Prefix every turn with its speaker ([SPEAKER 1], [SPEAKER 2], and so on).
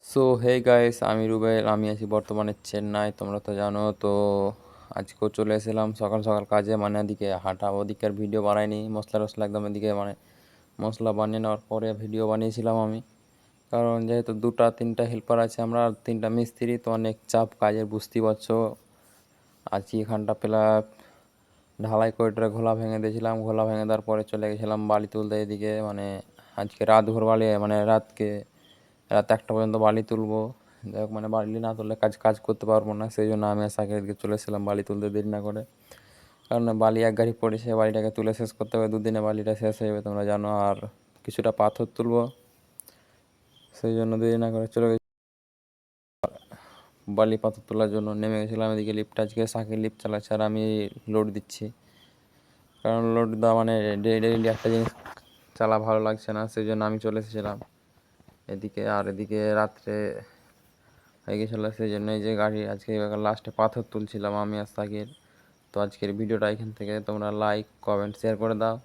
[SPEAKER 1] So hey guys, আমি রুবেল। আমি আছি বর্তমানে চেন্নাই, তোমরা তো জানো। তো আজকেও চলে এসেছিলাম সকাল সকাল কাজে, মানে এদিকে হাঁটা, ওদিকে আর ভিডিও বানাইনি। মশলা টশলা একদম এদিকে মানে মশলা বানিয়ে নেওয়ার পরে ভিডিও বানিয়েছিলাম আমি। কারণ যেহেতু দুটা তিনটা হেল্পার আছে, আমরা আর তিনটা মিস্ত্রি, তো অনেক চাপ কাজের, বুঝতেই পারছো। আজকে এখানটা ঢালাই করে ঘোলা ভেঙে দিয়েছিলাম। ঘোলা ভেঙে দেওয়ার পরে চলে গেছিলাম বালি তুলতে এদিকে, মানে আজকে রাতভর বালি, মানে রাত 1টা পর্যন্ত বালি তুলবো। যাই হোক, মানে বালি না তুললে কাজ কাজ করতে পারবো না, সেই জন্য আমি সাইকেল দিকে চলে এসেছিলাম বালি তুলতে দেরি না করে। কারণ বালি এক গাড়ি পড়েছে, বালিটাকে তুলে শেষ করতে হবে, দুদিনে বালিটা শেষ হয়ে যাবে, তোমরা জানো। আর কিছুটা পাথর তুলবো, সেই জন্য দেরি না করে চলে গেছি। বালি পাথর তোলার জন্য নেমে গেছিলাম এদিকে। আজকে সাইকেল লিফট চালাচ্ছে আর আমি লোড দিচ্ছি। কারণ লোড দেওয়া মানে ডেইলি একটা জিনিস চালা ভালো লাগছে না, সেই জন্য আমি চলে এসেছিলাম এদিকে। আর এদিকে রাত্রে হয়ে গেছিলো, সেই জন্য এই যে গাড়ি আজকে লাস্টে পাথর তুলছিলাম আমি আর সাকির। তো আজকের ভিডিওটা এখান থেকে তোমরা লাইক কমেন্ট শেয়ার করে দাও।